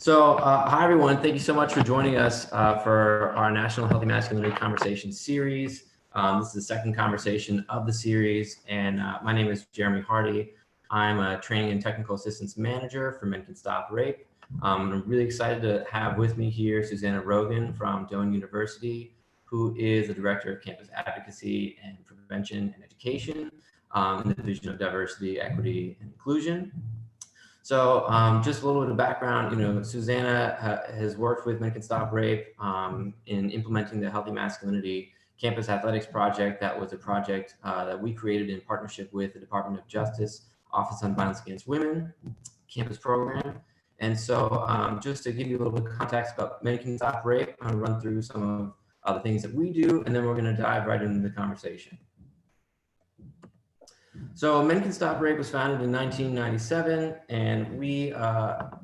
Hi everyone. Thank you so much for joining us for our National Healthy Masculinity Conversation series. This is the second conversation of the series, and my name is Jeremy Hardy. I'm a Training and Technical Assistance Manager for Men Can Stop Rape. I'm really excited to have with me here Suzannah Rogan from Doane University, who is the Director of Campus Advocacy and Prevention and Education in the Division of Diversity, Equity, and Inclusion. Just a little bit of background, Suzanna has worked with Men Can Stop Rape in implementing the Healthy Masculinity Campus Athletics Project. That was a project that we created in partnership with the Department of Justice, Office on Violence Against Women, campus program. And so just to give you a little bit of context about Men Can Stop Rape, I'm gonna run through some of the things that we do, and then we're gonna dive right into the conversation. So Men Can Stop Rape was founded in 1997, and we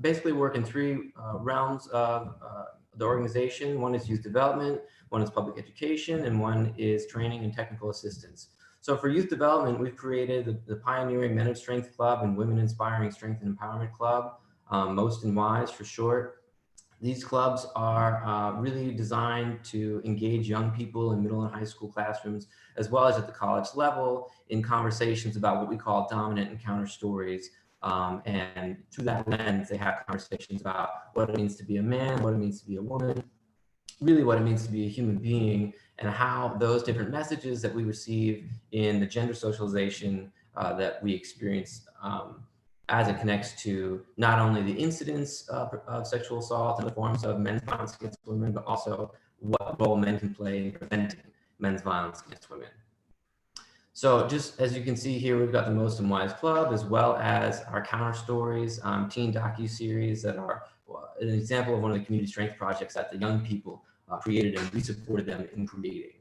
basically work in three realms of the organization. One is youth development, one is public education, and one is training and technical assistance. So for youth development, we've created the Pioneering Men of Strength Club and Women Inspiring Strength and Empowerment Club, Most and Wise for short. These clubs are really designed to engage young people in middle and high school classrooms, as well as at the college level, in conversations about what we call dominant and counter stories. And through that lens, they have conversations about what it means to be a man, what it means to be a woman, really what it means to be a human being, and how those different messages that we receive in the gender socialization that we experience as it connects to not only the incidence of sexual assault and the forms of men's violence against women, but also what role men can play in preventing men's violence against women. So just as you can see here, we've got the Most and Wise Club, as well as our counter stories, teen docu-series that are an example of one of the community strength projects that the young people created, and we supported them in creating.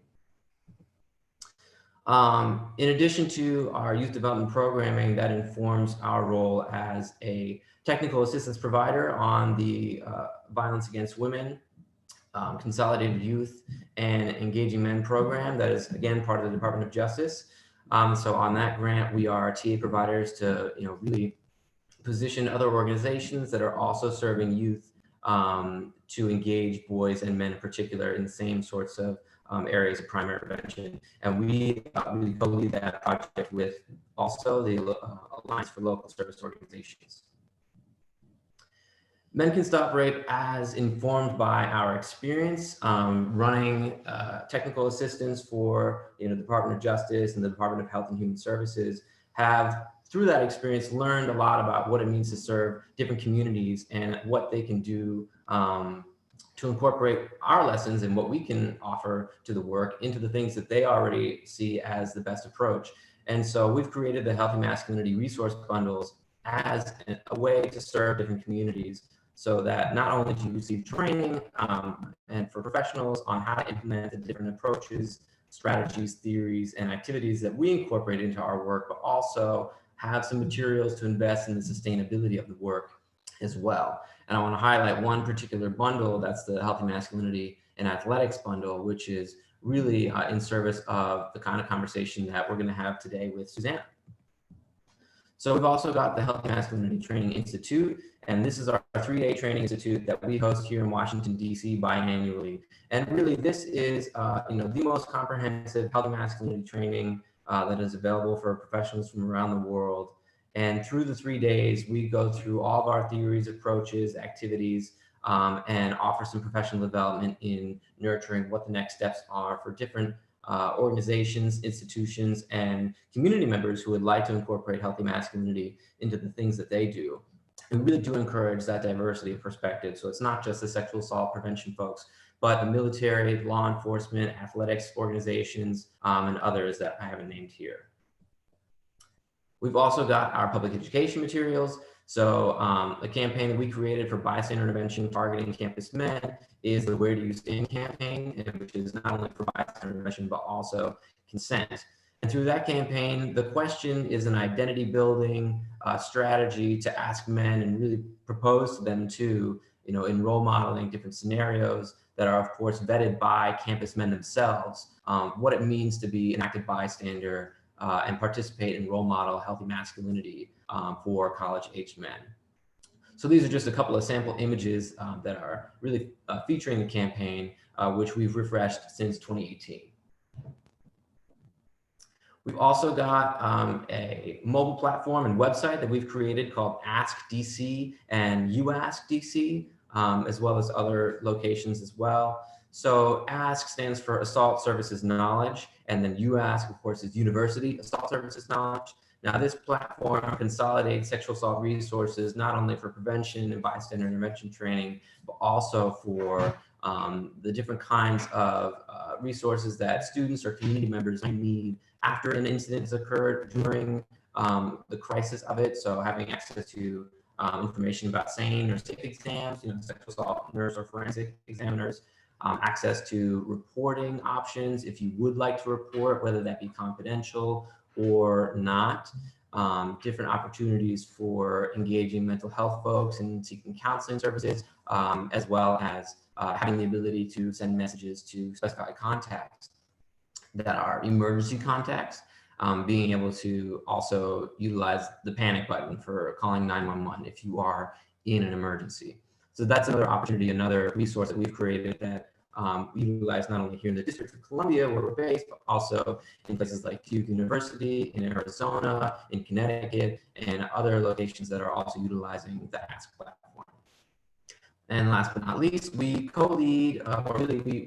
In addition to our youth development programming that informs our role as a technical assistance provider on the Violence Against Women, Consolidated Youth, and Engaging Men program, that is again part of the Department of Justice. So on that grant, we are TA providers to really position other organizations that are also serving youth to engage boys and men in particular in the same sorts of areas of primary prevention. And we really co-lead that project with also the Alliance for Local Service Organizations. Men Can Stop Rape, as informed by our experience running technical assistance for the Department of Justice and the Department of Health and Human Services, have through that experience learned a lot about what it means to serve different communities and what they can do to incorporate our lessons and what we can offer to the work into the things that they already see as the best approach. And so we've created the Healthy Masculinity Resource Bundles as a way to serve different communities, so that not only do you receive training and for professionals on how to implement the different approaches, strategies, theories, and activities that we incorporate into our work, but also have some materials to invest in the sustainability of the work as well. And I want to highlight one particular bundle, that's the Healthy Masculinity and Athletics bundle, which is really in service of the kind of conversation that we're going to have today with Suzanna. So we've also got the Healthy Masculinity Training Institute, and this is our 3-day training institute that we host here in Washington, D.C. biannually. And really this is the most comprehensive healthy masculinity training that is available for professionals from around the world. And through the 3 days, we go through all of our theories, approaches, activities, and offer some professional development in nurturing what the next steps are for different organizations, institutions, and community members who would like to incorporate healthy masculinity into the things that they do. We really do encourage that diversity of perspective. So it's not just the sexual assault prevention folks, but the military, law enforcement, athletics organizations, and others that I haven't named here. We've also got our public education materials. So a campaign that we created for bystander intervention targeting campus men is the Where Do You Stand campaign, which is not only for bystander intervention, but also consent. And through that campaign, the question is an identity building strategy to ask men and really propose to them to, in role modeling different scenarios that are of course vetted by campus men themselves, what it means to be an active bystander and participate in role model healthy masculinity for college-aged men. So these are just a couple of sample images that are really featuring the campaign, which we've refreshed since 2018. We've also got a mobile platform and website that we've created called Ask DC and You Ask DC, as well as other locations as well. So ASK stands for Assault Services Knowledge, and then You Ask, of course, is University Assault Services Knowledge. Now, this platform consolidates sexual assault resources not only for prevention and bystander intervention training, but also for the different kinds of resources that students or community members might need after an incident has occurred, during the crisis of it. So having access to information about SANE or SAFE exams, sexual assault nurse or forensic examiners, access to reporting options if you would like to report, whether that be confidential or not, different opportunities for engaging mental health folks and seeking counseling services, as well as having the ability to send messages to specified contacts that are emergency contacts, being able to also utilize the panic button for calling 911 if you are in an emergency. So that's another opportunity, another resource that we've created that we utilize not only here in the District of Columbia, where we're based, but also in places like Duke University, in Arizona, in Connecticut, and other locations that are also utilizing the Ask platform. And last but not least, we co-lead, or really we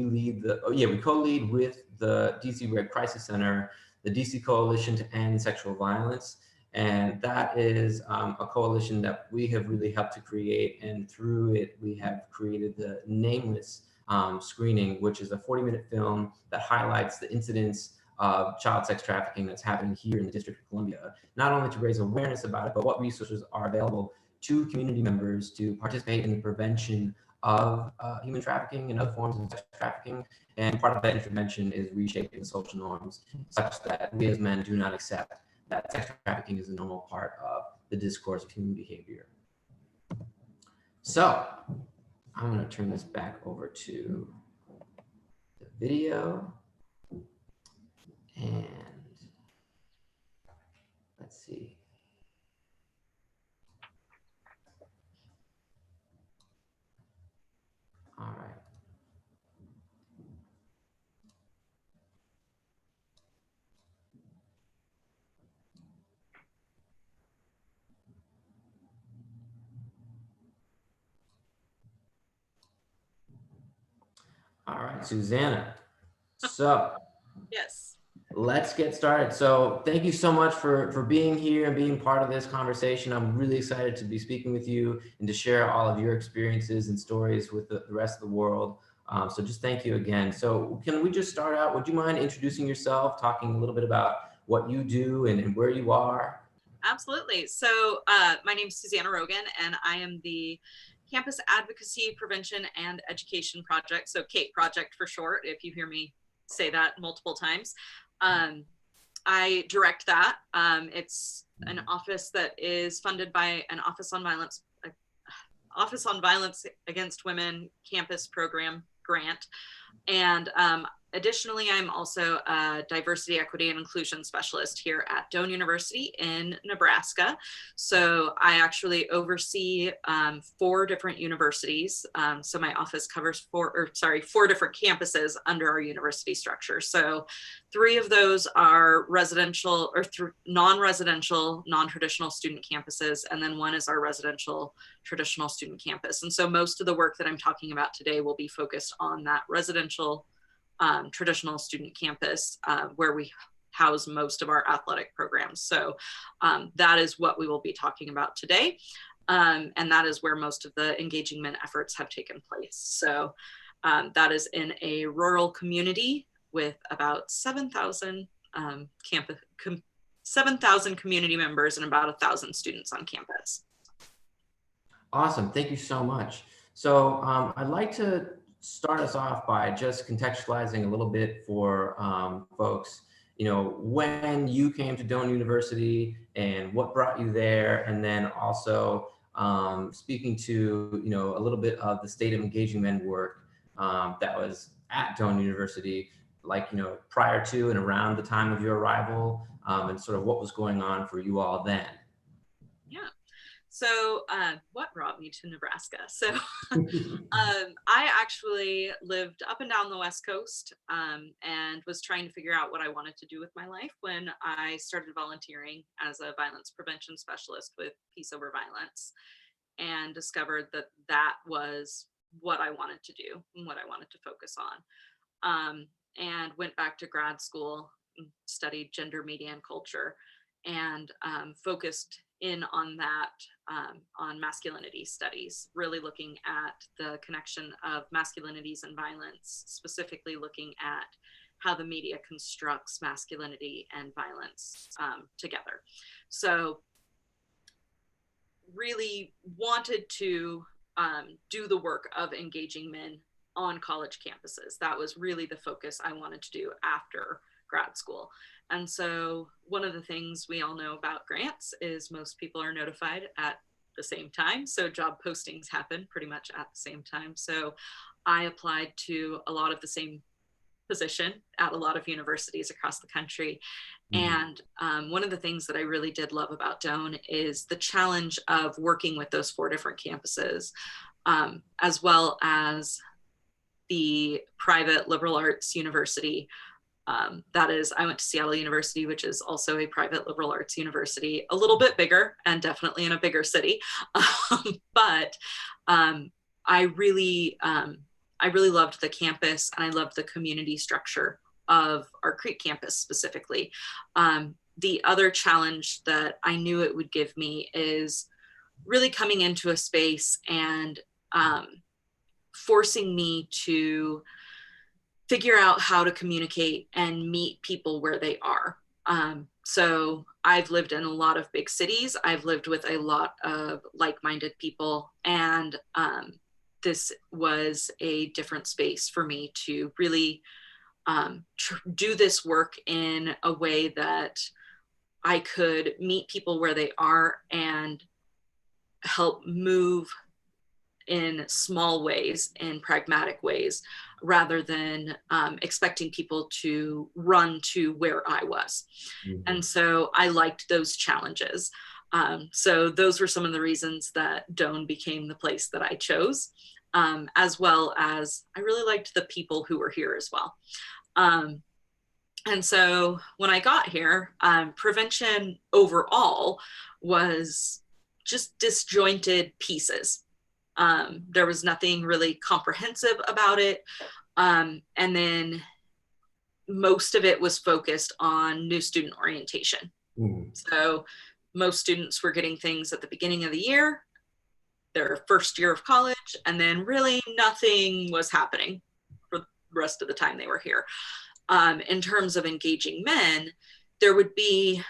lead the, we co-lead with the DC Red Crisis Center, the DC Coalition to End Sexual Violence. And that is a coalition that we have really helped to create. And through it, we have created the Nameless screening, which is a 40-minute film that highlights the incidents of child sex trafficking that's happening here in the District of Columbia, not only to raise awareness about it, but what resources are available to community members to participate in the prevention of human trafficking and other forms of sex trafficking. And part of that intervention is reshaping social norms such that we as men do not accept that sex trafficking is a normal part of the discourse of human behavior. So I'm going to turn this back over to the video. And let's see. All right. All right, Suzannah. So yes, let's get started. So thank you so much for being here and being part of this conversation. I'm really excited to be speaking with you and to share all of your experiences and stories with the rest of the world. So just thank you again. So can we just start out? Would you mind introducing yourself, talking a little bit about what you do and where you are? absolutely. So my name is Suzannah Rogan, and I am the Campus Advocacy, Prevention, and Education Project, so CAPE Project for short, if you hear me say that multiple times. I direct that. It's an office that is funded by an Office on Violence Against Women campus program grant. And additionally, I'm also a diversity, equity, and inclusion specialist here at Doane University in Nebraska. So I actually oversee 4 different universities. So my office covers 4 different campuses under our university structure. So 3 of those are residential or non-residential, non-traditional student campuses, and then 1 is our residential traditional student campus. And so most of the work that I'm talking about today will be focused on that residential traditional student campus where we house most of our athletic programs. So that is what we will be talking about today. And that is where most of the engagement efforts have taken place. So that is in a rural community with about 7,000 7,000 community members and about 1,000 students on campus. Awesome, thank you so much. So I'd like to start us off by just contextualizing a little bit for folks, when you came to Doane University and what brought you there, and then also speaking to, a little bit of the state of engaging men work that was at Doane University, like, prior to and around the time of your arrival, and sort of what was going on for you all then. Yeah. So what brought me to Nebraska? So I actually lived up and down the West Coast and was trying to figure out what I wanted to do with my life when I started volunteering as a violence prevention specialist with Peace Over Violence, and discovered that that was what I wanted to do and what I wanted to focus on. And went back to grad school, studied gender, media, and culture, and focused in on that, on masculinity studies, really looking at the connection of masculinities and violence, specifically looking at how the media constructs masculinity and violence together. So really wanted to do the work of engaging men on college campuses. That was really the focus I wanted to do after grad school. And so one of the things we all know about grants is most people are notified at the same time. So job postings happen pretty much at the same time. So I applied to a lot of the same position at a lot of universities across the country. And one of the things that I really did love about Doane is the challenge of working with those 4 different campuses, as well as the private liberal arts university. That is, I went to Seattle University, which is also a private liberal arts university, a little bit bigger and definitely in a bigger city. But I really loved the campus, and I loved the community structure of our Creek campus specifically. The other challenge that I knew it would give me is really coming into a space and forcing me to figure out how to communicate and meet people where they are. So I've lived in a lot of big cities. I've lived with a lot of like-minded people, and this was a different space for me to really do this work in a way that I could meet people where they are and help move in small ways, in pragmatic ways, rather than expecting people to run to where I was. And so I liked those challenges. So those were some of the reasons that Doane became the place that I chose, as well as I really liked the people who were here as well. And so when I got here, prevention overall was just disjointed pieces. There was nothing really comprehensive about it. And then most of it was focused on new student orientation. So most students were getting things at the beginning of the year, their first year of college, and then really nothing was happening for the rest of the time they were here. In terms of engaging men, there would be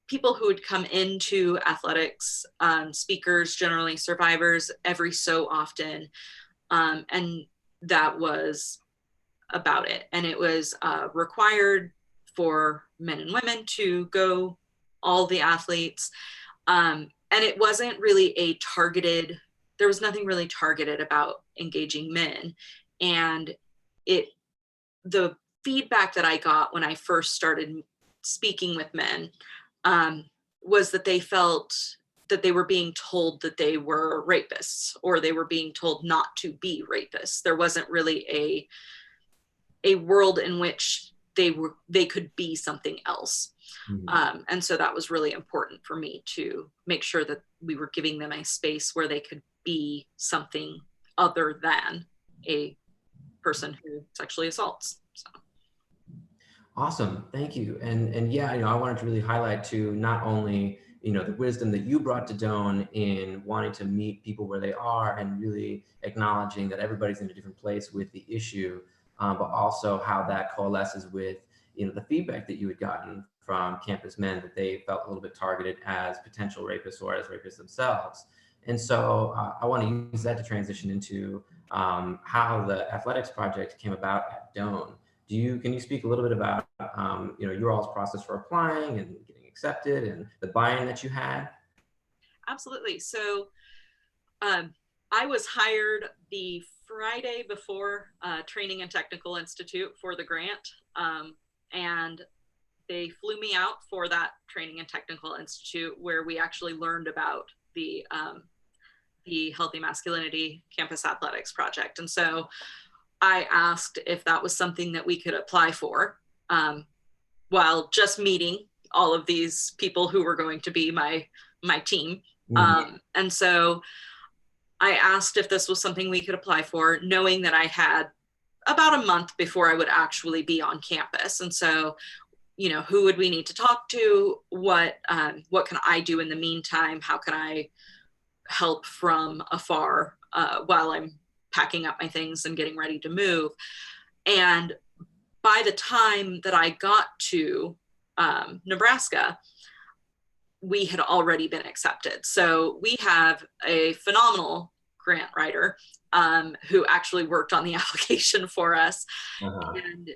people who would come into athletics, speakers, generally survivors, every so often. And that was about it. And it was required for men and women to go, all the athletes. And it wasn't really a targeted, there was nothing really targeted about engaging men. And the feedback that I got when I first started speaking with men was that they felt that they were being told that they were rapists, or they were being told not to be rapists. There wasn't really a world in which they could be something else. And so that was really important for me to make sure that we were giving them a space where they could be something other than a person who sexually assaults. So. Awesome, thank you. And yeah, I wanted to really highlight too, not only the wisdom that you brought to Doane in wanting to meet people where they are and really acknowledging that everybody's in a different place with the issue, but also how that coalesces with the feedback that you had gotten from campus men, that they felt a little bit targeted as potential rapists or as rapists themselves. And so I want to use that to transition into how the athletics project came about at Doane. Can you speak a little bit about your all's process for applying and getting accepted and the buy-in that you had? Absolutely. So I was hired the Friday before Training and Technical Institute for the grant, and they flew me out for that Training and Technical Institute, where we actually learned about the Healthy Masculinity Campus Athletics Project. And so I asked if that was something that we could apply for, while just meeting all of these people who were going to be my team. And so I asked if this was something we could apply for, knowing that I had about a month before I would actually be on campus. And so, you know, who would we need to talk to? What can I do in the meantime? How can I help from afar while I'm packing up my things and getting ready to move? And by the time that I got to Nebraska, we had already been accepted. So we have a phenomenal grant writer who actually worked on the application for us. And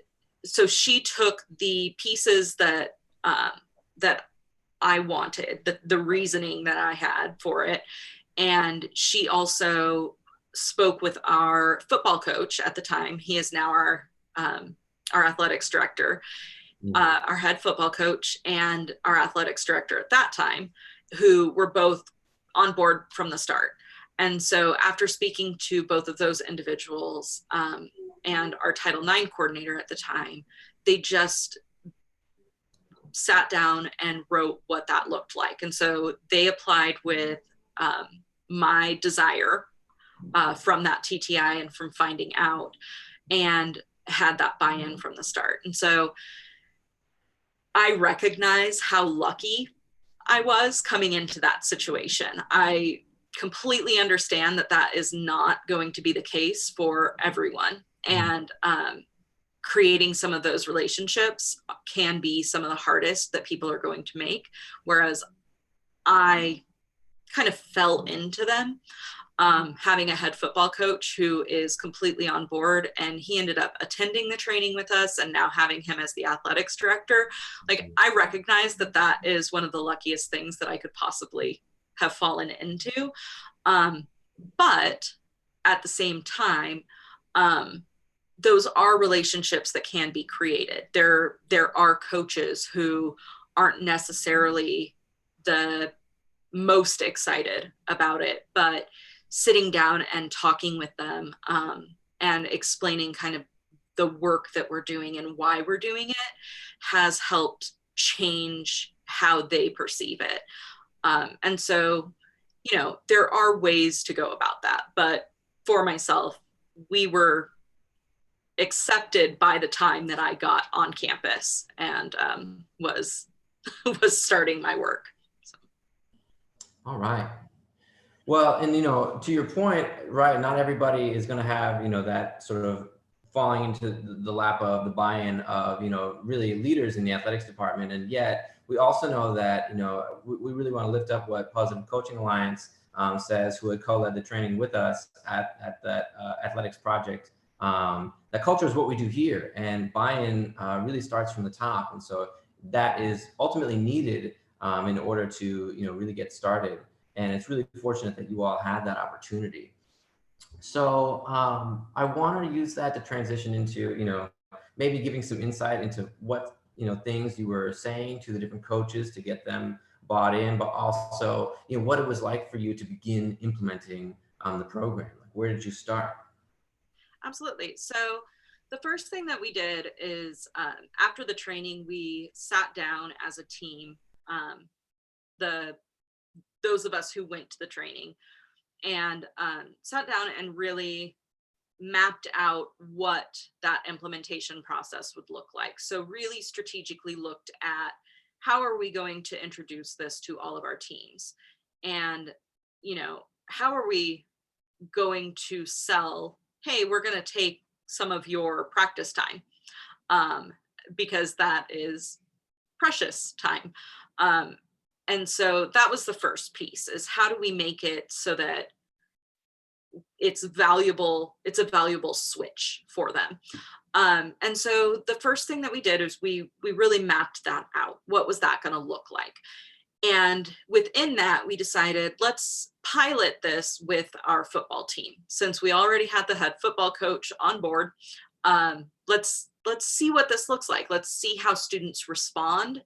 so she took the pieces that that I wanted, the reasoning that I had for it, and she also spoke with our football coach at the time. He is now our athletics director, our head football coach, and our athletics director at that time, who were both on board from the start. And so after speaking to both of those individuals and our Title IX coordinator at the time, they just sat down and wrote what that looked like. And so they applied with my desire from that TTI and from finding out, and had that buy-in from the start. And so I recognize how lucky I was coming into that situation. I completely understand that that is not going to be the case for everyone. And creating some of those relationships can be some of the hardest that people are going to make. Whereas I kind of fell into them, having a head football coach who is completely on board, and he ended up attending the training with us, and now having him as the athletics director. Like, I recognize that that is one of the luckiest things that I could possibly have fallen into. But at the same time, those are relationships that can be created. There are coaches who aren't necessarily the most excited about it, but sitting down and talking with them and explaining kind of the work that we're doing and why we're doing it has helped change how they perceive it. And so, you know, there are ways to go about that. But for myself, we were accepted by the time that I got on campus and was starting my work. So. All right. Well, and, you know, to your point, right, not everybody is going to have, you know, that sort of falling into the lap of the buy-in of, you know, really leaders in the athletics department. And yet we also know that, you know, we really want to lift up what Positive Coaching Alliance says, who had co-led the training with us at that athletics project. That culture is what we do here, and buy-in really starts from the top. And so that is ultimately needed in order to, you know, really get started. And it's really fortunate that you all had that opportunity. So I wanted to use that to transition into, you know, maybe giving some insight into what, you know, things you were saying to the different coaches to get them bought in, but also, you know, what it was like for you to begin implementing the program. Like, where did you start? Absolutely. So the first thing that we did is after the training, we sat down as a team, those of us who went to the training, and sat down and really mapped out what that implementation process would look like. So really strategically looked at how are we going to introduce this to all of our teams, and, you know, how are we going to sell, hey, we're going to take some of your practice time, because that is precious time. And so that was the first piece, is how do we make it so that it's valuable, it's a valuable switch for them. And so the first thing that we did is we really mapped that out. What was that going to look like? And within that, we decided, let's pilot this with our football team. Since we already had the head football coach on board, let's see what this looks like. Let's see how students respond,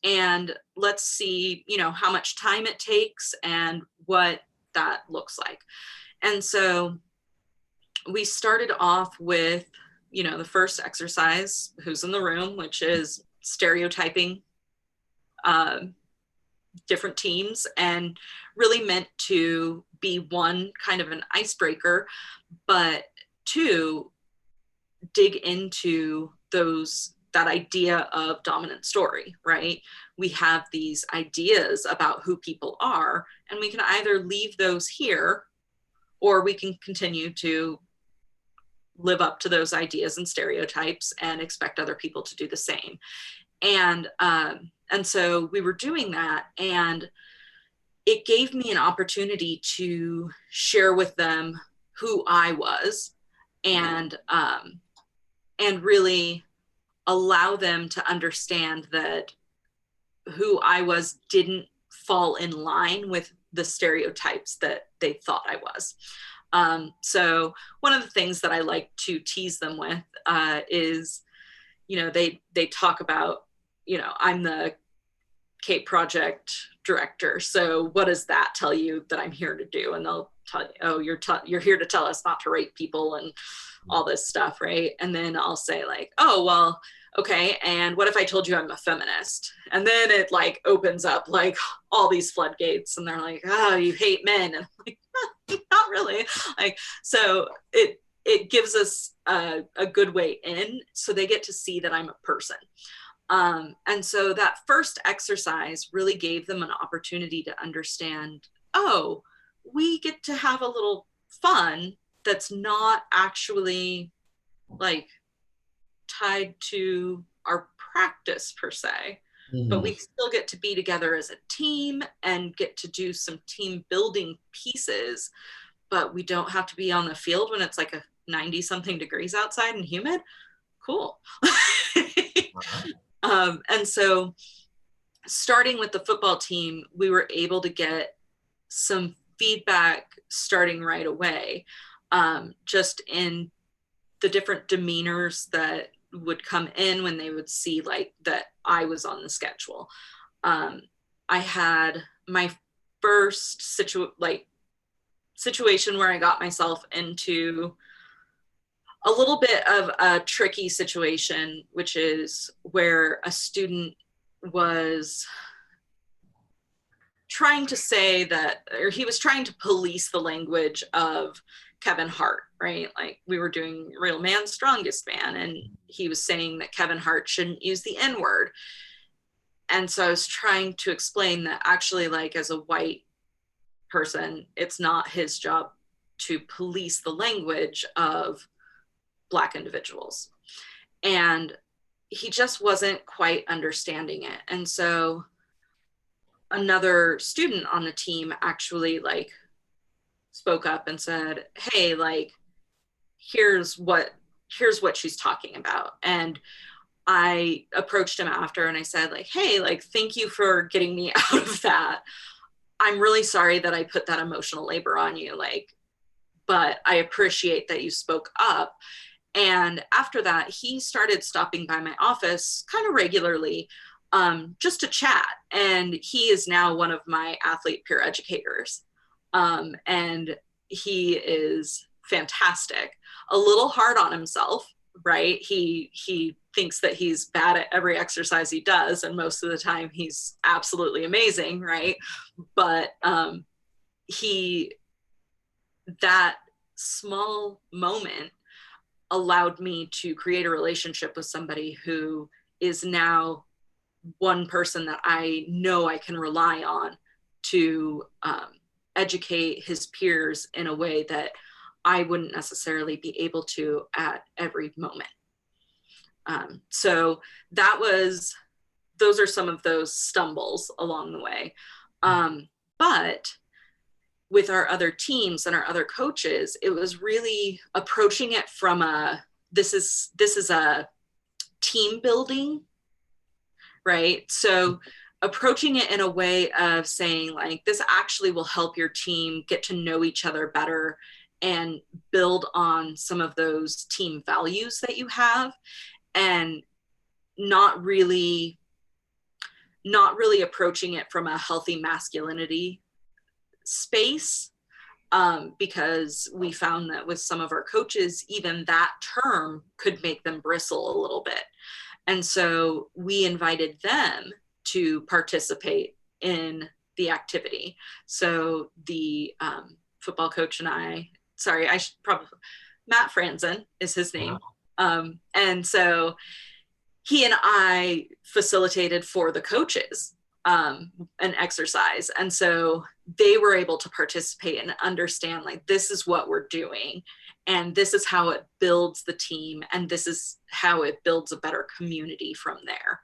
and let's see, you know, how much time it takes and what that looks like. And so we started off with, you know, the first exercise, who's in the room, which is stereotyping different teams, and really meant to be, one, kind of an icebreaker, but two, dig into that idea of dominant story, right? We have these ideas about who people are, and we can either leave those here, or we can continue to live up to those ideas and stereotypes and expect other people to do the same. And so we were doing that, and it gave me an opportunity to share with them who I was, and really allow them to understand that who I was didn't fall in line with the stereotypes that they thought I was. So one of the things that I like to tease them with is, you know, they talk about, you know, I'm the CAPE project director. So what does that tell you that I'm here to do? And they'll tell you, oh, you're here to tell us not to rape people and all this stuff, right? And then I'll say like, oh, well, okay, and what if I told you I'm a feminist? And then it like opens up like all these floodgates, and they're like, oh, you hate men. And I'm like, not really. Like, so it gives us a good way in, so they get to see that I'm a person. And so that first exercise really gave them an opportunity to understand, oh, we get to have a little fun that's not actually like tied to our practice per se, but we still get to be together as a team and get to do some team building pieces, but we don't have to be on the field when it's like a 90 something degrees outside and humid. Cool. And so starting with the football team, we were able to get some feedback starting right away, just in the different demeanors that would come in when they would see like that I was on the schedule. I had my first situation where I got myself into a little bit of a tricky situation, which is where a student was trying to say that, or he was trying to police the language of Kevin Hart, right? Like we were doing Real Man, Strongest Man, and he was saying that Kevin Hart shouldn't use the N-word. And so I was trying to explain that actually, like as a white person, it's not his job to police the language of Black individuals. And he just wasn't quite understanding it. And so another student on the team actually like spoke up and said, hey, like, here's what she's talking about. And I approached him after and I said like, hey, like, thank you for getting me out of that. I'm really sorry that I put that emotional labor on you, like, but I appreciate that you spoke up. And after that, he started stopping by my office kind of regularly, just to chat. And he is now one of my athlete peer educators. And he is fantastic, a little hard on himself, right? He thinks that he's bad at every exercise he does. And most of the time he's absolutely amazing, right? But that small moment allowed me to create a relationship with somebody who is now one person that I know I can rely on to educate his peers in a way that I wouldn't necessarily be able to at every moment. So those are some of those stumbles along the way. But with our other teams and our other coaches, it was really approaching it from this is a team building, right? So approaching it in a way of saying like, this actually will help your team get to know each other better and build on some of those team values that you have, and not really not really approaching it from a healthy masculinity space, because we found that with some of our coaches, even that term could make them bristle a little bit. And so we invited them to participate in the activity. So the football coach and I should probably, Matt Franzen is his name. And so he and I facilitated for the coaches an exercise. And so they were able to participate and understand, like, this is what we're doing, and this is how it builds the team, and this is how it builds a better community from there.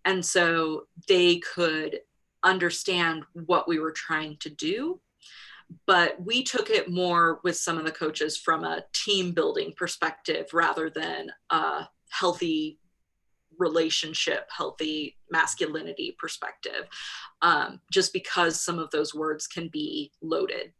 And so they could understand what we were trying to do. But we took it more with some of the coaches from a team building perspective rather than a healthy relationship, healthy masculinity perspective, just because some of those words can be loaded.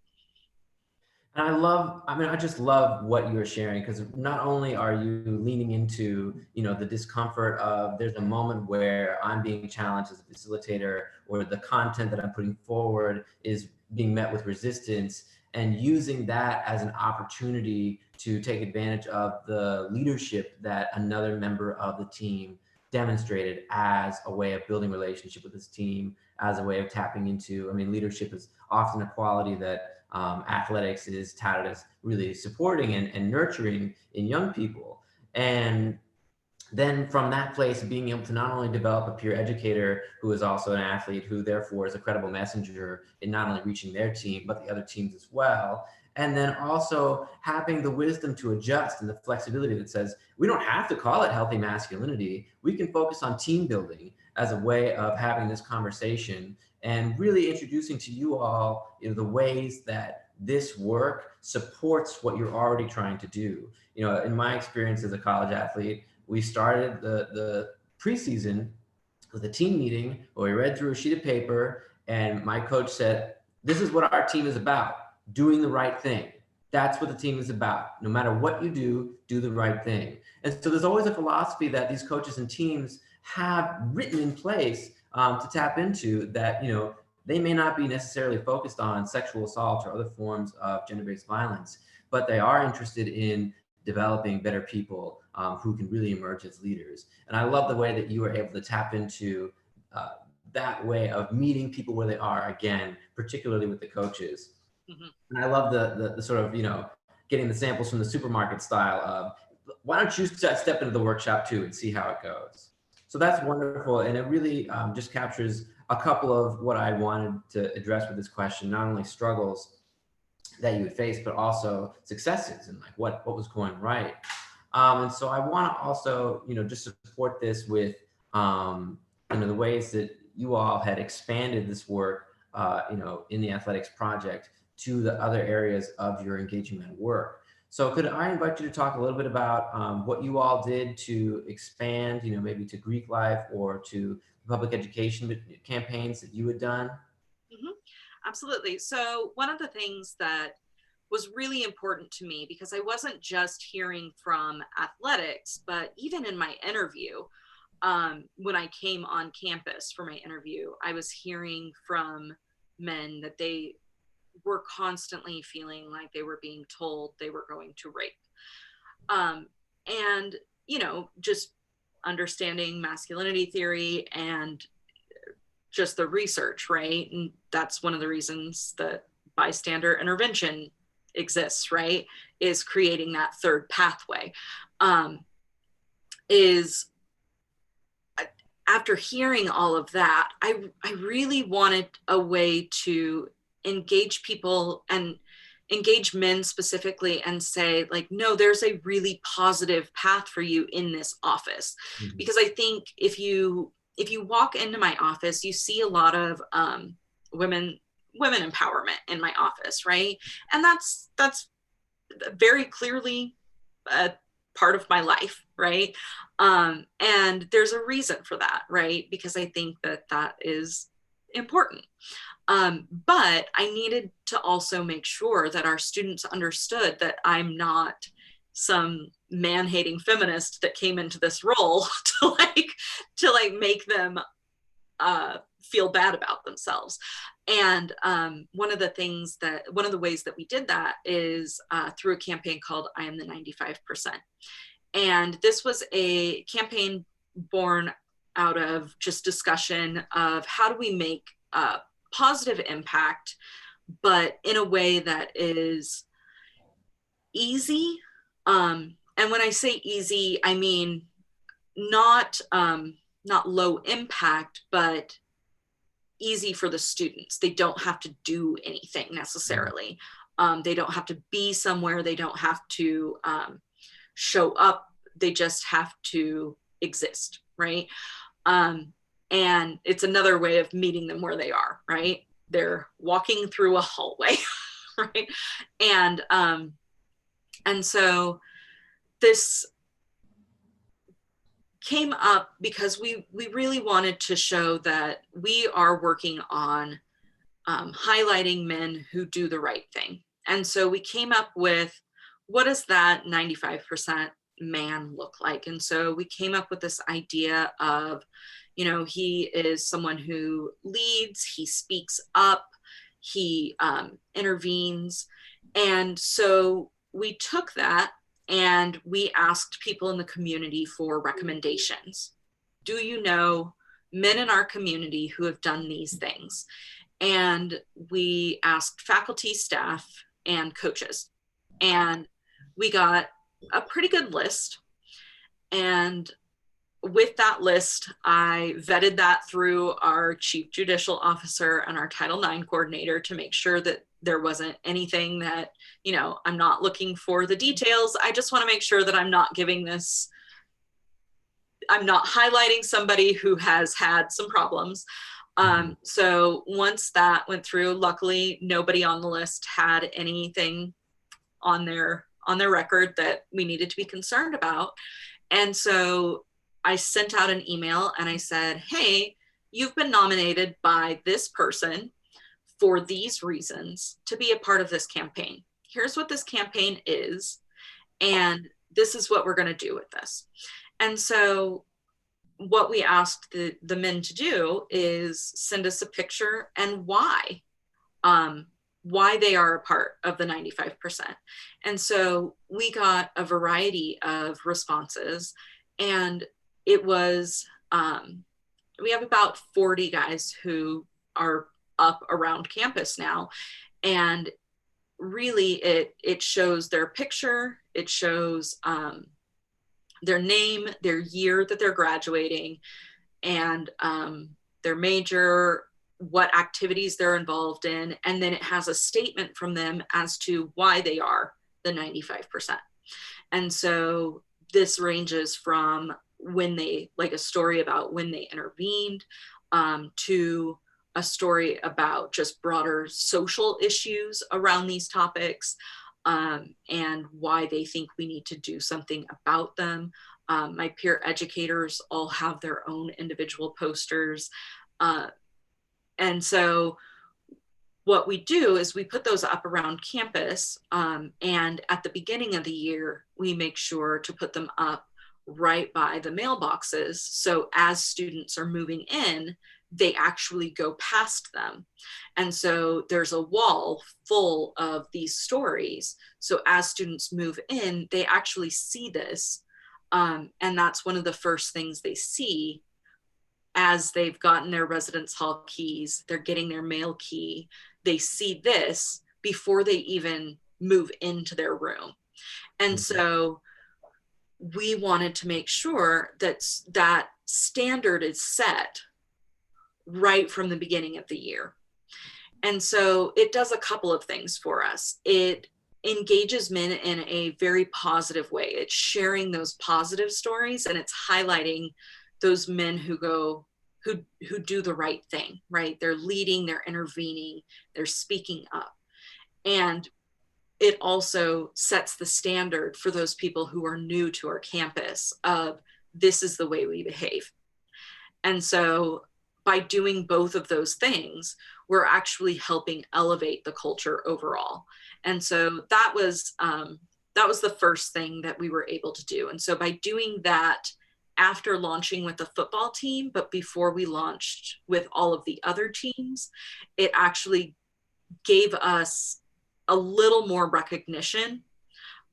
And I just love what you're sharing, because not only are you leaning into, the discomfort of there's a moment where I'm being challenged as a facilitator, or the content that I'm putting forward is being met with resistance, and using that as an opportunity to take advantage of the leadership that another member of the team demonstrated as a way of building relationship with this team, as a way of tapping into, leadership is often a quality that athletics is touted as really supporting and nurturing in young people. And then from that place, being able to not only develop a peer educator who is also an athlete, who therefore is a credible messenger in not only reaching their team, but the other teams as well. And then also having the wisdom to adjust and the flexibility that says, we don't have to call it healthy masculinity. We can focus on team building as a way of having this conversation, and really introducing to you all, the ways that this work supports what you're already trying to do. In my experience as a college athlete, we started the preseason with a team meeting where we read through a sheet of paper, and my coach said, this is what our team is about, doing the right thing. That's what the team is about. No matter what you do the right thing. And so there's always a philosophy that these coaches and teams have written in place to tap into, that, they may not be necessarily focused on sexual assault or other forms of gender-based violence, but they are interested in developing better people who can really emerge as leaders. And I love the way that you were able to tap into that way of meeting people where they are, again, particularly with the coaches. Mm-hmm. And I love the sort of, getting the samples from the supermarket style of, why don't you step into the workshop too and see how it goes. So that's wonderful. And it really just captures a couple of what I wanted to address with this question, not only struggles that you would face, but also successes, and like what was going right. And so I want to also, just support this with, the ways that you all had expanded this work, in the athletics project to the other areas of your engagement work. So could I invite you to talk a little bit about what you all did to expand, maybe to Greek life or to public education campaigns that you had done? Mm-hmm. Absolutely. So one of the things that was really important to me, because I wasn't just hearing from athletics, but even in my interview, when I came on campus for my interview, I was hearing from men that they were constantly feeling like they were being told they were going to rape. And, just understanding masculinity theory and just the research, right? And that's one of the reasons that bystander intervention exists, right? Is creating that third pathway. After hearing all of that, I really wanted a way to engage people and engage men specifically and say, like, no, there's a really positive path for you in this office. Mm-hmm. Because I think if you walk into my office, you see a lot of women empowerment in my office, right? And that's very clearly a part of my life, right? And there's a reason for that, right? Because I think that is important. But I needed to also make sure that our students understood that I'm not some man-hating feminist that came into this role to make them feel bad about themselves. And one of the ways that we did that is through a campaign called I Am the 95%. And this was a campaign born out of just discussion of how do we make a positive impact, but in a way that is easy. And when I say easy, I mean not low impact, but easy for the students. They don't have to do anything necessarily. They don't have to be somewhere. They don't have to show up. They just have to exist, right? And it's another way of meeting them where they are, right? They're walking through a hallway, right? And so this came up because we really wanted to show that we are working on highlighting men who do the right thing. And so we came up with, what does that 95% man look like? And so we came up with this idea of, you know, he is someone who leads, he speaks up, he intervenes. And so we took that and we asked people in the community for recommendations. Do you know men in our community who have done these things? And we asked faculty, staff, and coaches. And we got a pretty good list. And with that list, I vetted that through our chief judicial officer and our Title IX coordinator to make sure that there wasn't anything that, you know, I'm not looking for the details. I just want to make sure that I'm not highlighting somebody who has had some problems. So once that went through, luckily nobody on the list had anything on their record that we needed to be concerned about. And so I sent out an email and I said, hey, you've been nominated by this person for these reasons to be a part of this campaign. Here's what this campaign is, and this is what we're going to do with this. And so what we asked the men to do is send us a picture and why they are a part of the 95%. And so we got a variety of responses, and it was, we have about 40 guys who are up around campus now. And really it shows their picture, it shows their name, their year that they're graduating, and their major, what activities they're involved in. And then it has a statement from them as to why they are the 95%. And so this ranges from when they, like a story about when they intervened, to a story about just broader social issues around these topics, and why they think we need to do something about them. My peer educators all have their own individual posters. And so what we do is we put those up around campus, and at the beginning of the year, we make sure to put them up right by the mailboxes. So as students are moving in, they actually go past them. And so there's a wall full of these stories. So as students move in, they actually see this. And that's one of the first things they see as they've gotten their residence hall keys, they're getting their mail key. They see this before they even move into their room. And so we wanted to make sure that that standard is set right from the beginning of the year. And so it does a couple of things for us. It engages men in a very positive way. It's sharing those positive stories, and it's highlighting those men who do the right thing, right? They're leading, they're intervening, they're speaking up. And it also sets the standard for those people who are new to our campus of this is the way we behave. And so by doing both of those things, we're actually helping elevate the culture overall. And so that was the first thing that we were able to do. And so by doing that after launching with the football team, but before we launched with all of the other teams, it actually gave us a little more recognition.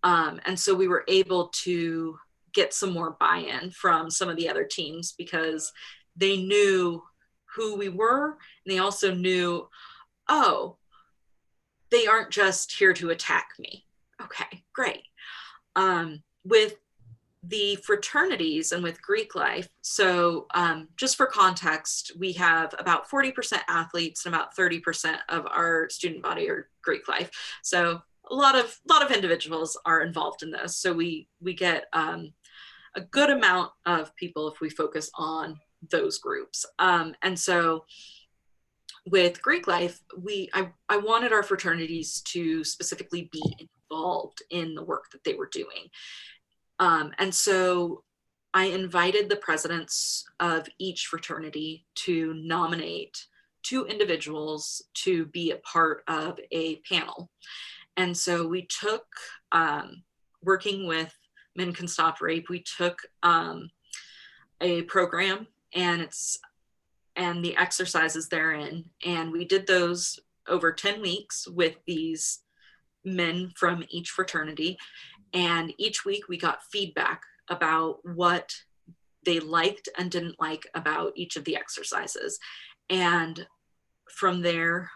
And so we were able to get some more buy-in from some of the other teams because they knew who we were. And they also knew, oh, they aren't just here to attack me. Okay, great. With the fraternities and with Greek life, so just for context, we have about 40% athletes and about 30% of our student body are Greek life. So a lot of individuals are involved in this. So we get a good amount of people if we focus on those groups. And so with Greek life, I wanted our fraternities to specifically be involved in the work that they were doing. And so I invited the presidents of each fraternity to nominate 2 individuals to be a part of a panel. And so we took, working with Men Can Stop Rape, we took a program and the exercises therein. And we did those over 10 weeks with these men from each fraternity. And each week we got feedback about what they liked and didn't like about each of the exercises. And from there,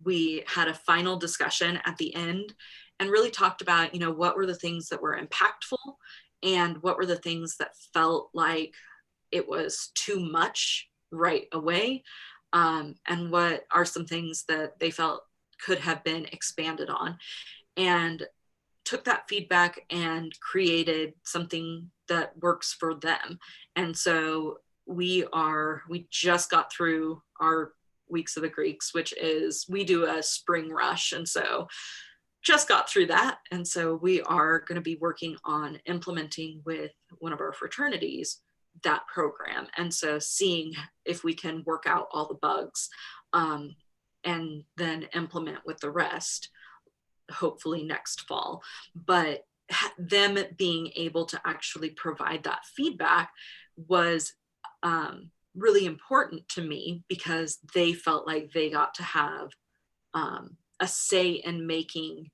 we had a final discussion at the end and really talked about, what were the things that were impactful and what were the things that felt like it was too much right away, and what are some things that they felt could have been expanded on, and took that feedback and created something that works for them. And so we just got through our weeks of the Greeks, which is we do a spring rush, and so just got through that. And so we are going to be working on implementing with one of our fraternities that program. And so seeing if we can work out all the bugs, and then implement with the rest, hopefully next fall. But them being able to actually provide that feedback was really important to me because they felt like they got to have a say in making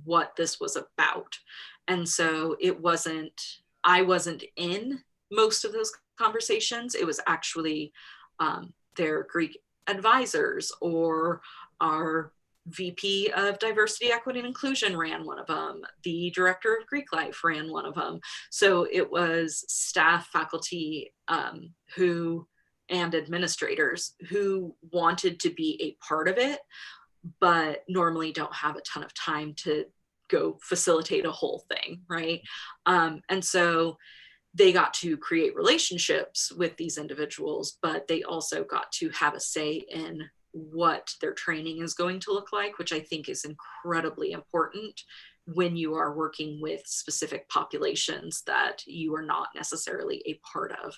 what this was about. And so I wasn't in most of those conversations. It was actually their Greek advisors, or our VP of Diversity, Equity, and Inclusion ran one of them. The director of Greek Life ran one of them. So it was staff, faculty, and administrators who wanted to be a part of it, but normally don't have a ton of time to go facilitate a whole thing, right? And so they got to create relationships with these individuals, but they also got to have a say in what their training is going to look like, which I think is incredibly important when you are working with specific populations that you are not necessarily a part of.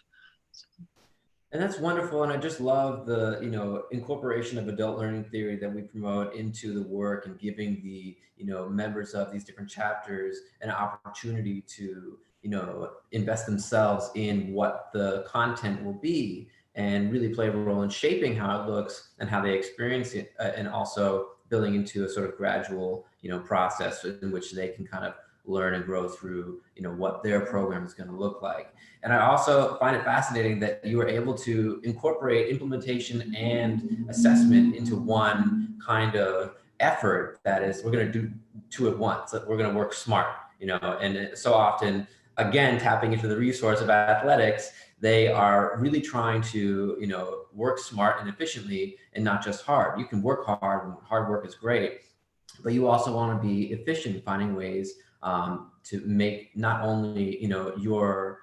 And that's wonderful. And I just love the, incorporation of adult learning theory that we promote into the work, and giving the, members of these different chapters an opportunity to, invest themselves in what the content will be, and really play a role in shaping how it looks and how they experience it, and also building into a sort of gradual, process in which they can kind of learn and grow through, what their program is going to look like. And I also find it fascinating that you were able to incorporate implementation and assessment into one kind of effort. That is, we're going to do 2 at once. We're going to work smart, and so often, again, tapping into the resource of athletics, they are really trying to, work smart and efficiently, and not just hard. You can work hard, and hard work is great, but you also want to be efficient in finding ways to make not only, your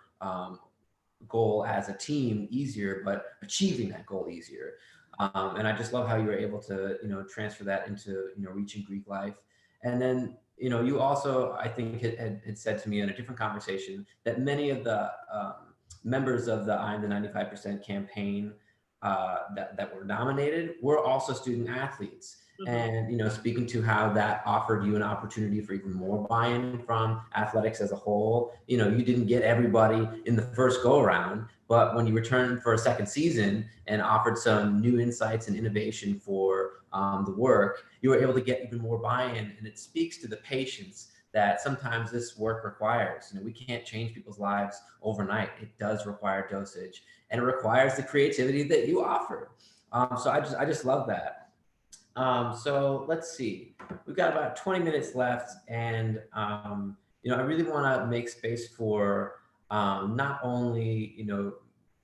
goal as a team easier, but achieving that goal easier. And I just love how you were able to, transfer that into, reaching Greek life. And then, you also, I think, had said to me in a different conversation that many of the members of the I'm the 95% campaign that were nominated were also student athletes. and, you know, speaking to how that offered you an opportunity for even more buy-in from athletics as a whole. You know, you didn't get everybody in the first go around, but when you returned for a second season and offered some new insights and innovation for the work, you were able to get even more buy-in, and it speaks to the patience that sometimes this work requires. You know, we can't change people's lives overnight. It does require dosage, and it requires the creativity that you offer. So I just love that. So let's see, we've got about 20 minutes left, and you know, I really want to make space for not only, you know,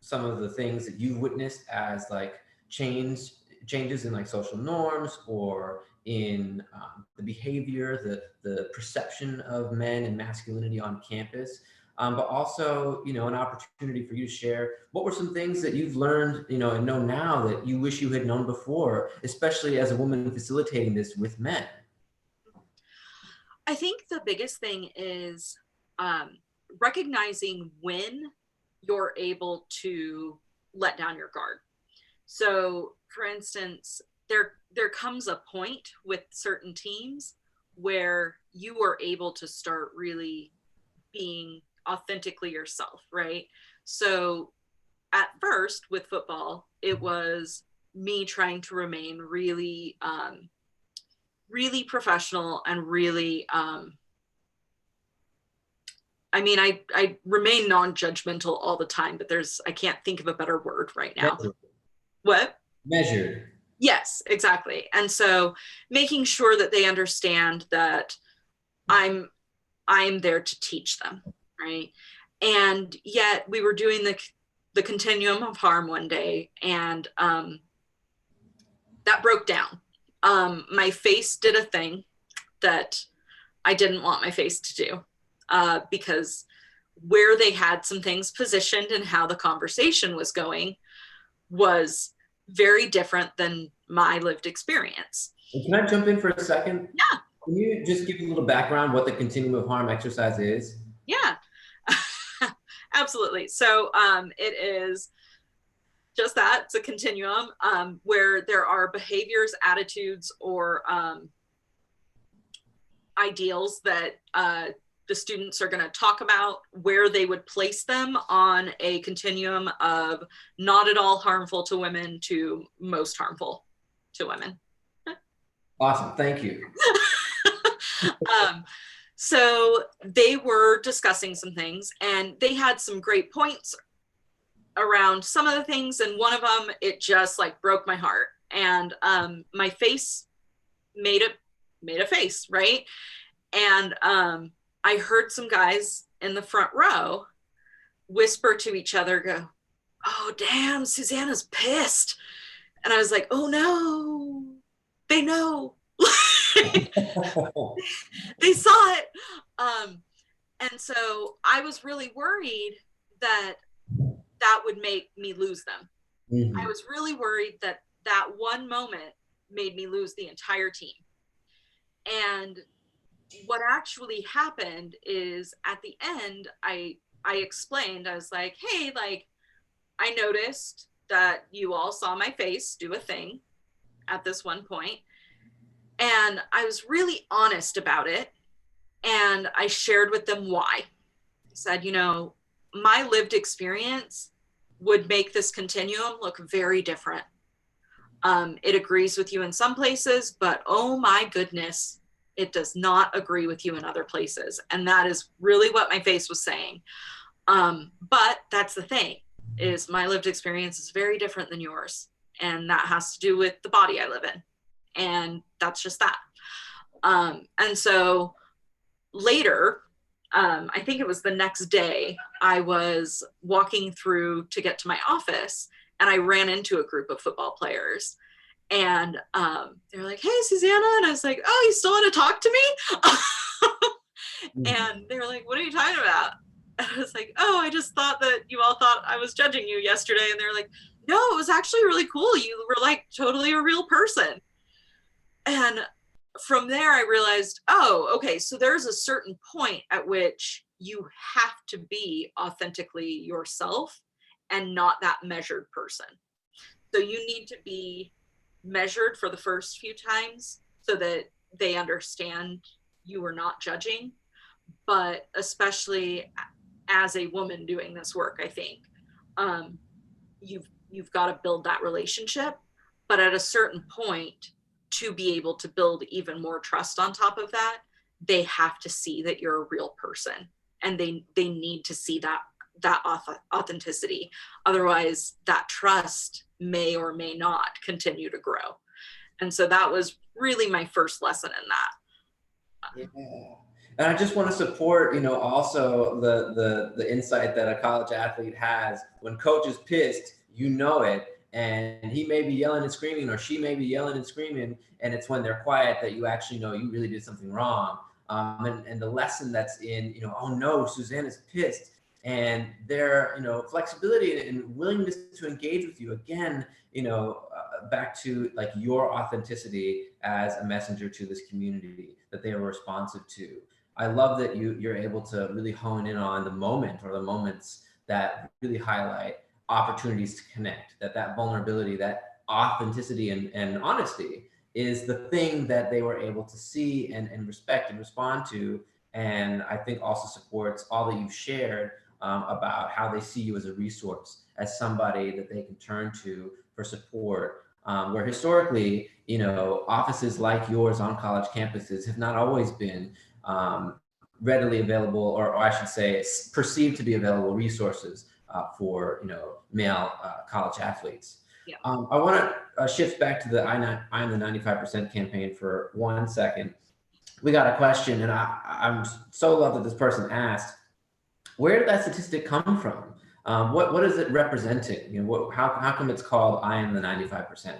some of the things that you've witnessed as like changes in like social norms or in the behavior, the perception of men and masculinity on campus, but also, you know, an opportunity for you to share what were some things that you've learned, you know, and know now that you wish you had known before, especially as a woman facilitating this with men. I think the biggest thing is recognizing when you're able to let down your guard. So, for instance, there comes a point with certain teams where you are able to start really being authentically yourself, right? So, at first with football, it was me trying to remain really, really professional and really, I mean, I remain non-judgmental all the time, but I can't think of a better word right now. Measured. What? Measured. Yes, exactly. And so making sure that they understand that I'm there to teach them, right? And yet we were doing the continuum of harm one day, and that broke down. My face did a thing that I didn't want my face to do, because where they had some things positioned and how the conversation was going was very different than my lived experience. And can I jump in for a second? Yeah. Can you just give a little background what the continuum of harm exercise is? Yeah. Absolutely. So it is just that. It's a continuum where there are behaviors, attitudes, or ideals that the students are going to talk about, where they would place them on a continuum of not at all harmful to women to most harmful to women. Awesome. Thank you. So they were discussing some things, and they had some great points around some of the things, and one of them, it just like broke my heart, and my face made a face, right? And I heard some guys in the front row whisper to each other, go, "Oh, damn, Susanna's pissed." And I was like, "Oh no, they know." They saw it. And so I was really worried that would make me lose them. Mm-hmm. I was really worried that one moment made me lose the entire team. And what actually happened is at the end, I explained, I was like, "Hey, like, I noticed that you all saw my face do a thing at this one point. And I was really honest about it. And I shared with them why. I said, you know, my lived experience would make this continuum look very different. It agrees with you in some places, but oh my goodness, it does not agree with you in other places." And that is really what my face was saying. But that's the thing, is my lived experience is very different than yours. And that has to do with the body I live in. And that's just that. And so later, I think it was the next day, I was walking through to get to my office, and I ran into a group of football players. And they're like, "Hey, Suzanna." And I was like, "Oh, you still want to talk to me?" And they were like, "What are you talking about?" And I was like, "Oh, I just thought that you all thought I was judging you yesterday." And they're like, "No, it was actually really cool. You were like totally a real person." And from there, I realized, oh, okay, so there's a certain point at which you have to be authentically yourself and not that measured person. So you need to be measured for the first few times so that they understand you are not judging. But especially as a woman doing this work, I think um, you've got to build that relationship. But at a certain point, to be able to build even more trust on top of that, they have to see that you're a real person, and they need to see that authenticity. Otherwise, that trust may or may not continue to grow. And so that was really my first lesson in that. Yeah. And I just want to support, also the insight that a college athlete has. When coach is pissed, you know it. And he may be yelling and screaming, or she may be yelling and screaming. And it's when they're quiet that you actually know you really did something wrong. And the lesson that's in, oh no, Suzanna's pissed. And their, flexibility and willingness to engage with you again, back to like your authenticity as a messenger to this community that they are responsive to. I love that you're able to really hone in on the moment or the moments that really highlight opportunities to connect, that vulnerability, that authenticity and honesty is the thing that they were able to see and respect and respond to. And I think also supports all that you've shared about how they see you as a resource, as somebody that they can turn to for support. Where historically, offices like yours on college campuses have not always been readily available, or I should say, perceived to be available resources for male college athletes. Yeah. I want to shift back to the I'm the 95% campaign for 1 second. We got a question, and I'm so love that this person asked, where did that statistic come from? What is it representing? How come it's called I am the 95%?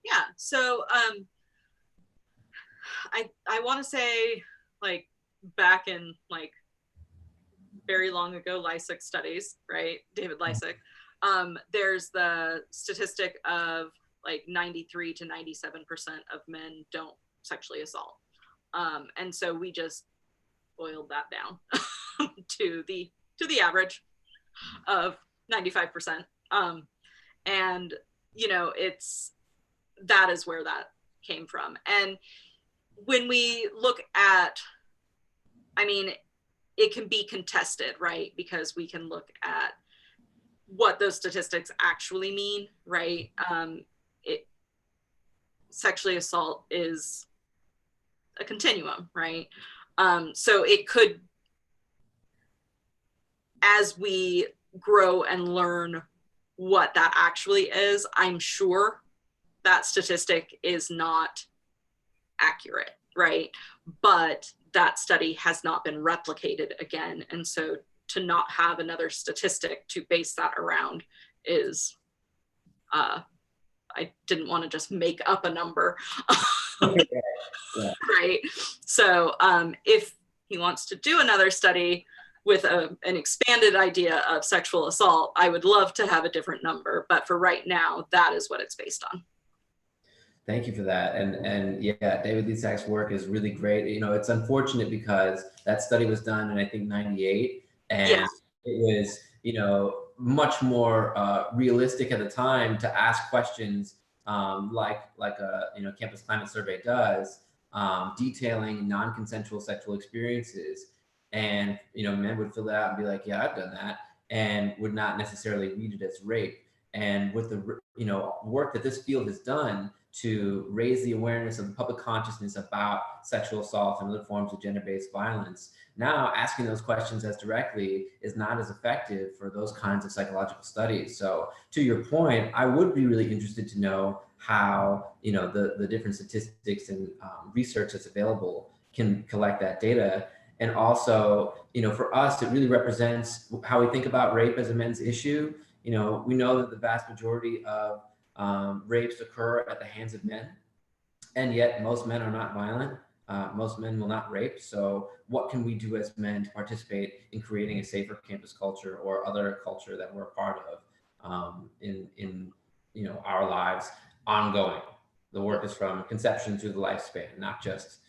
Yeah. So I want to say, like, back in like very long ago, Lysick studies, right? David Lysick. There's the statistic of like 93 to 97% of men don't sexually assault. And so we just boiled that down to the average of 95%. And that is where that came from. And when we look at, I mean, it can be contested, right? Because we can look at what those statistics actually mean, right? Sexually assault is a continuum, right? So it could, as we grow and learn what that actually is, I'm sure that statistic is not accurate, right? But that study has not been replicated again. And so to not have another statistic to base that around is, I didn't want to just make up a number. Yeah. Right. So if he wants to do another study with an expanded idea of sexual assault, I would love to have a different number. But for right now, that is what it's based on. Thank you for that. And yeah, David Lysick's work is really great. It's unfortunate because that study was done in, I think, 98. And yeah. It was, much more realistic at the time to ask questions like a campus climate survey does, detailing non-consensual sexual experiences. And, men would fill it out and be like, yeah, I've done that, and would not necessarily read it as rape. And with the, work that this field has done to raise the awareness of the public consciousness about sexual assault and other forms of gender-based violence, now asking those questions as directly is not as effective for those kinds of psychological studies. So to your point, I would be really interested to know how, the different statistics and research that's available can collect that data. And also, for us, it really represents how we think about rape as a men's issue. We know that the vast majority of rapes occur at the hands of men, and yet most men are not violent. Most men will not rape. So what can we do as men to participate in creating a safer campus culture or other culture that we're a part of in our lives ongoing? The work is from conception through the lifespan, not just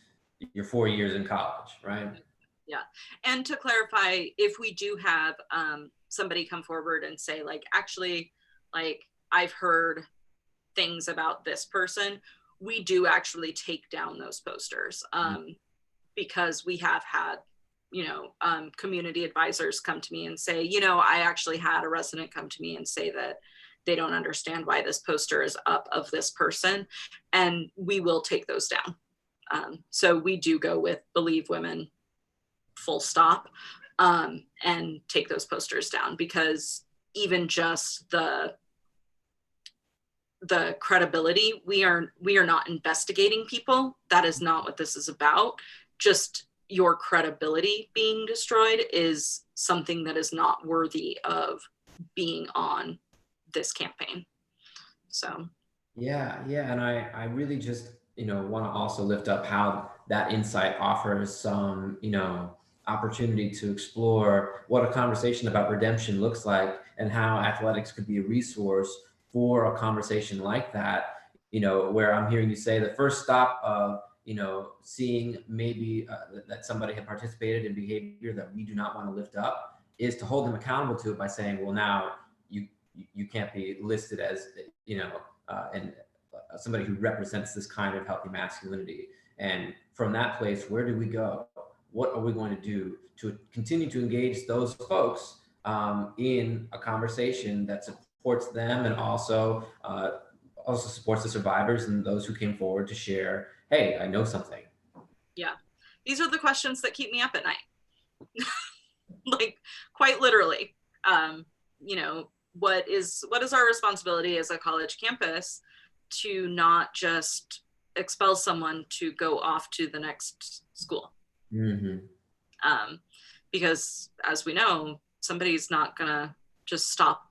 your 4 years in college, right? Yeah. And to clarify, if we do have somebody come forward and say, like, actually, like, I've heard things about this person, we do actually take down those posters, because we have had, community advisors come to me and say, I actually had a resident come to me and say that they don't understand why this poster is up of this person, and we will take those down. So we do go with believe women, full stop, and take those posters down, because even just the credibility, we are not investigating people. That is not what this is about. Just your credibility being destroyed is something that is not worthy of being on this campaign. So yeah, and I really just want to also lift up how that insight offers some opportunity to explore what a conversation about redemption looks like, and how athletics could be a resource for a conversation like that, where I'm hearing you say the first stop of seeing maybe that somebody had participated in behavior that we do not want to lift up, is to hold them accountable to it by saying, well, now you can't be listed as and somebody who represents this kind of healthy masculinity. And from that place, where do we go? What are we going to do to continue to engage those folks in a conversation that supports them, and also supports the survivors and those who came forward to share, hey, I know something. Yeah, these are the questions that keep me up at night. Like, quite literally. What is our responsibility as a college campus to not just expel someone to go off to the next school? Because as we know, somebody's not gonna just stop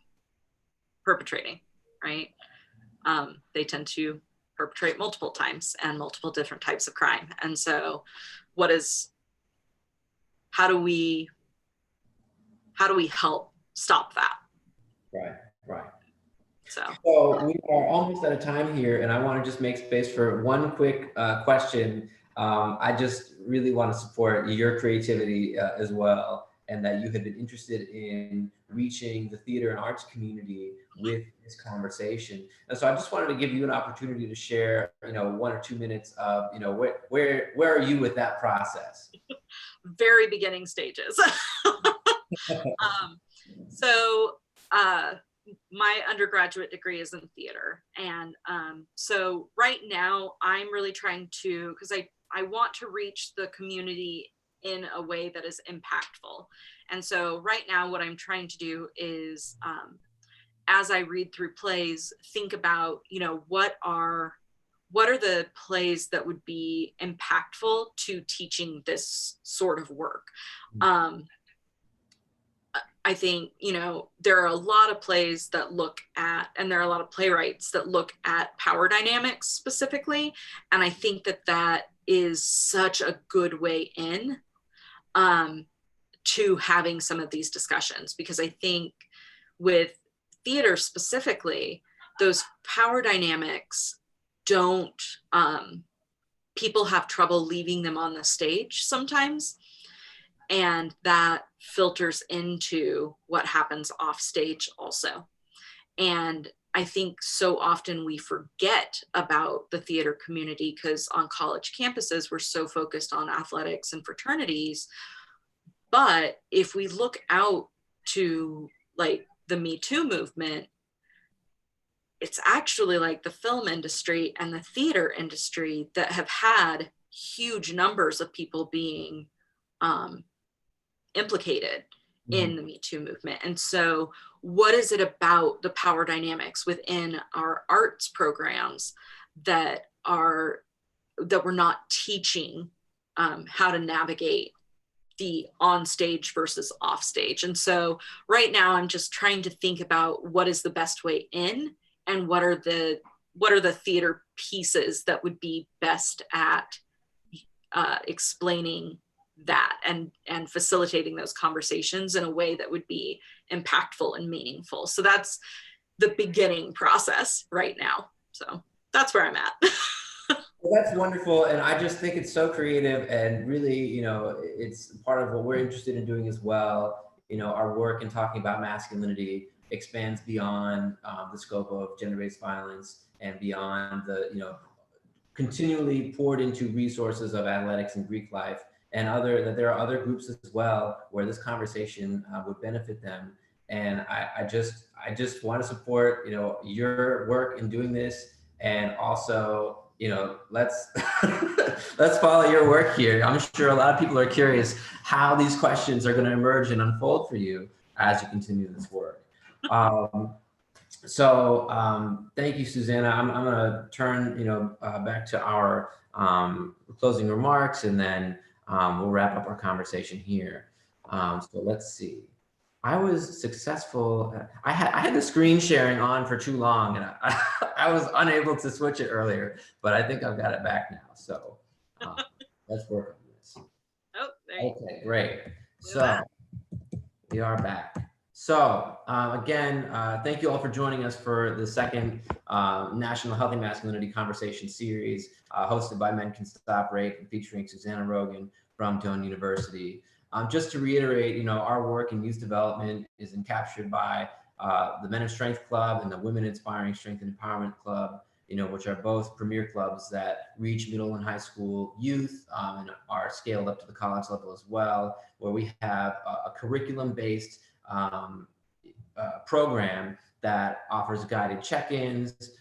perpetrating, right? They tend to perpetrate multiple times and multiple different types of crime. And so how do we help stop that? Right. So we are almost out of time here, and I want to just make space for one quick question. I just really want to support your creativity as well, and that you had been interested in reaching the theater and arts community with this conversation. And so I just wanted to give you an opportunity to share, 1 or 2 minutes of, where are you with that process? Very beginning stages. My undergraduate degree is in theater. And so right now I'm really trying to, because I want to reach the community in a way that is impactful. And so right now what I'm trying to do is, as I read through plays, think about, what are the plays that would be impactful to teaching this sort of work? I think, there are a lot of plays that look at, and there are a lot of playwrights that look at power dynamics specifically. And I think that is such a good way in to having some of these discussions, because I think with theater specifically, those power dynamics people have trouble leaving them on the stage sometimes. And that filters into what happens off stage also. And I think so often we forget about the theater community, because on college campuses, we're so focused on athletics and fraternities. But if we look out to like the Me Too movement, it's actually like the film industry and the theater industry that have had huge numbers of people being implicated in the Me Too movement. And so what is it about the power dynamics within our arts programs that we're not teaching how to navigate the on stage versus off stage? And so right now I'm just trying to think about what is the best way in, and what are the theater pieces that would be best at explaining that and facilitating those conversations in a way that would be impactful and meaningful. So that's the beginning process right now. So that's where I'm at. Well, that's wonderful. And I just think it's so creative, and really, it's part of what we're interested in doing as well. Our work in talking about masculinity expands beyond the scope of gender-based violence and beyond the, continually poured into resources of athletics and Greek life, and that there are other groups as well where this conversation would benefit them. And I just want to support, your work in doing this, and also, let's let's follow your work here. I'm sure a lot of people are curious how these questions are going to emerge and unfold for you as you continue this work. Thank you, Suzannah. I'm going to turn, back to our closing remarks, and then we'll wrap up our conversation here. So let's see. I was successful. I had the screen sharing on for too long, and I was unable to switch it earlier, but I think I've got it back now. So let's work on this. Oh, there you go. Okay, great. So we are back. So again, thank you all for joining us for the second National Healthy Masculinity Conversation Series, hosted by Men Can Stop Rape, and featuring Suzannah Rogan from Doane University. Just to reiterate, our work in youth development is encaptured by the Men of Strength Club and the Women Inspiring Strength and Empowerment Club, which are both premier clubs that reach middle and high school youth and are scaled up to the college level as well, where we have a curriculum-based program that offers guided check-ins,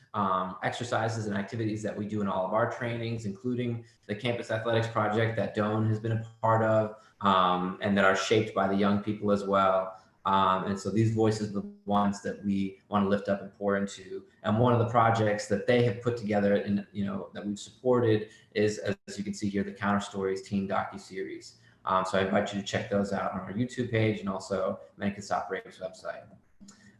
exercises and activities that we do in all of our trainings, including the Campus Athletics Project that Doane has been a part of, and that are shaped by the young people as well. And so these voices are the ones that we want to lift up and pour into. And one of the projects that they have put together and, that we've supported is, as you can see here, the Counter Stories Teen Docuseries. So I invite you to check those out on our YouTube page, and also Men Can Stop Rape's website.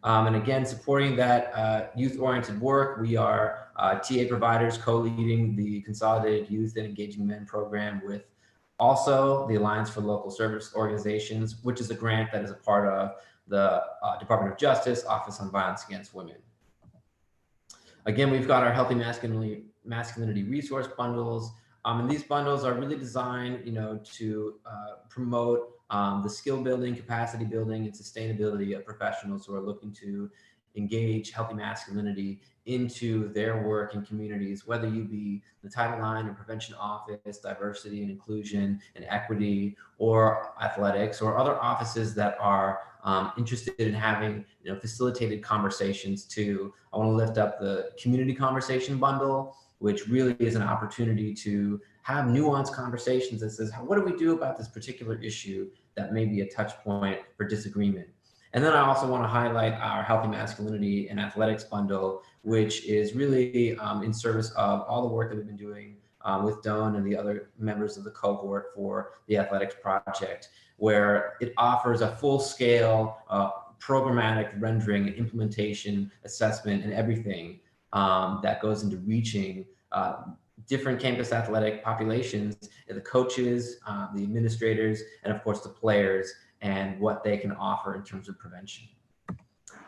And again, supporting that youth-oriented work, we are TA providers co-leading the Consolidated Youth and Engaging Men program with also the Alliance for Local Service Organizations, which is a grant that is a part of the Department of Justice Office on Violence Against Women. Again, we've got our Healthy Masculinity resource bundles. And these bundles are really designed, to promote the skill building, capacity building, and sustainability of professionals who are looking to engage healthy masculinity into their work in communities, whether you be the Title IX or Prevention Office, Diversity and Inclusion and Equity, or athletics, or other offices that are interested in having facilitated conversations too. I want to lift up the Community Conversation Bundle, which really is an opportunity to have nuanced conversations that says, what do we do about this particular issue that may be a touch point for disagreement? And then I also want to highlight our Healthy Masculinity and Athletics Bundle, which is really in service of all the work that we've been doing with Doane and the other members of the cohort for the Athletics Project, where it offers a full-scale programmatic rendering and implementation, assessment, and everything that goes into reaching different campus athletic populations, the coaches, the administrators, and of course the players, and what they can offer in terms of prevention.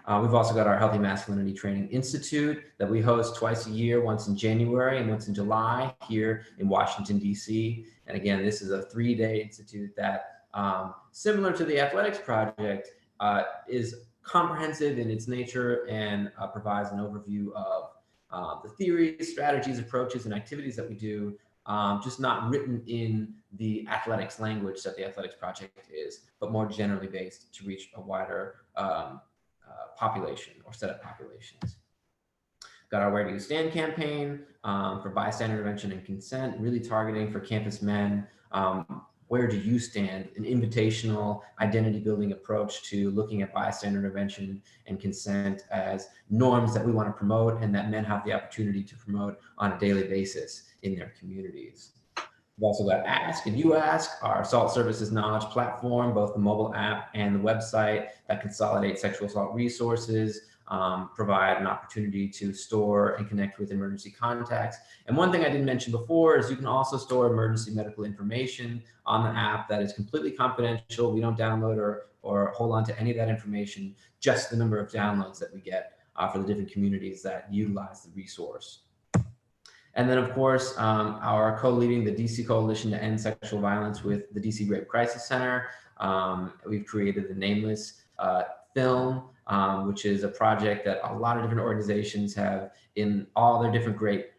We've also got our Healthy Masculinity Training Institute that we host twice a year, once in January and once in July here in Washington, D.C. And again, this is a 3-day institute that, similar to the Athletics Project, is comprehensive in its nature and provides an overview of the theories, strategies, approaches, and activities that we do, just not written in the athletics language that the Athletics Project is, but more generally based to reach a wider population or set of populations. Got our Where Do You Stand campaign for bystander intervention and consent, really targeting for campus men. Where do you stand? An invitational identity building approach to looking at bystander intervention and consent as norms that we want to promote and that men have the opportunity to promote on a daily basis in their communities. We've also got Ask and You Ask, our assault services knowledge platform, both the mobile app and the website that consolidate sexual assault resources, provide an opportunity to store and connect with emergency contacts. And one thing I didn't mention before is you can also store emergency medical information on the app that is completely confidential. We don't download or hold on to any of that information, just the number of downloads that we get for the different communities that utilize the resource. And then, of course, our co-leading the DC Coalition to End Sexual Violence with the DC Rape Crisis Center. We've created the Nameless film, which is a project that a lot of different organizations have, in all their different great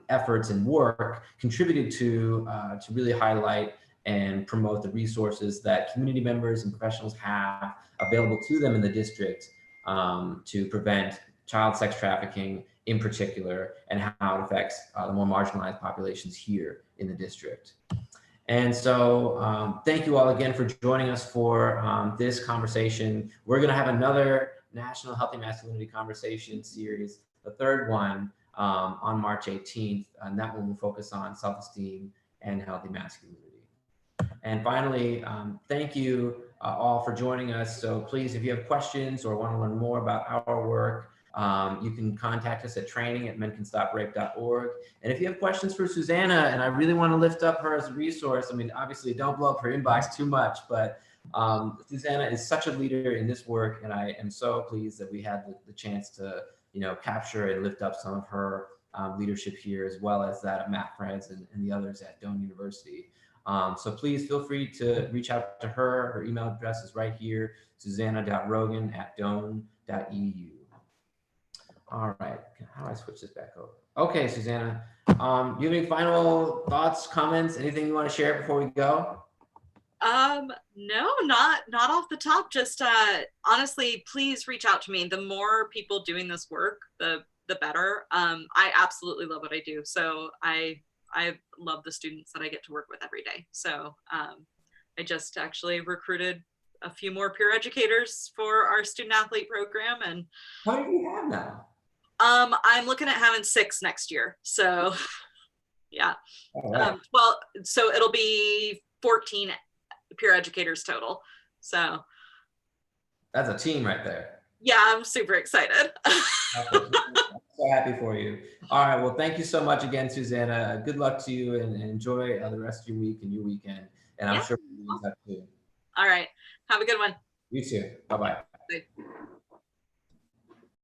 efforts and work, contributed to really highlight and promote the resources that community members and professionals have available to them in the district to prevent child sex trafficking in particular, and how it affects the more marginalized populations here in the district. And so thank you all again for joining us for this conversation. We're going to have another National Healthy Masculinity Conversation series, the third one, on March 18th. And that one will focus on self-esteem and healthy masculinity. And finally, thank you all for joining us. So please, if you have questions or want to learn more about our work, you can contact us at training@mencanstoprape.org. And if you have questions for Suzannah, and I really want to lift up her as a resource, I mean, obviously don't blow up her inbox too much, but Suzannah is such a leader in this work, and I am so pleased that we had the chance to, capture and lift up some of her leadership here, as well as that of Matt Freds and the others at Doane University. So please feel free to reach out to her. Her email address is right here, Suzannah.Rogan@doane.edu. All right, how do I switch this back over? Okay, Suzannah, you have any final thoughts, comments, anything you want to share before we go? No, not off the top. Just honestly, please reach out to me. The more people doing this work, the better. I absolutely love what I do. So I love the students that I get to work with every day. So I just actually recruited a few more peer educators for our student athlete program. And how many do you have now? I'm looking at having 6 next year. So yeah. Right. Well, so it'll be 14 peer educators total. So that's a team right there. Yeah, I'm super excited. I'm so happy for you. All right, well, thank you so much again, Suzannah. Good luck to you, and enjoy the rest of your week and your weekend. And I'm sure we'll be in touch soon. All right, have a good one. You too. Bye-bye. Bye.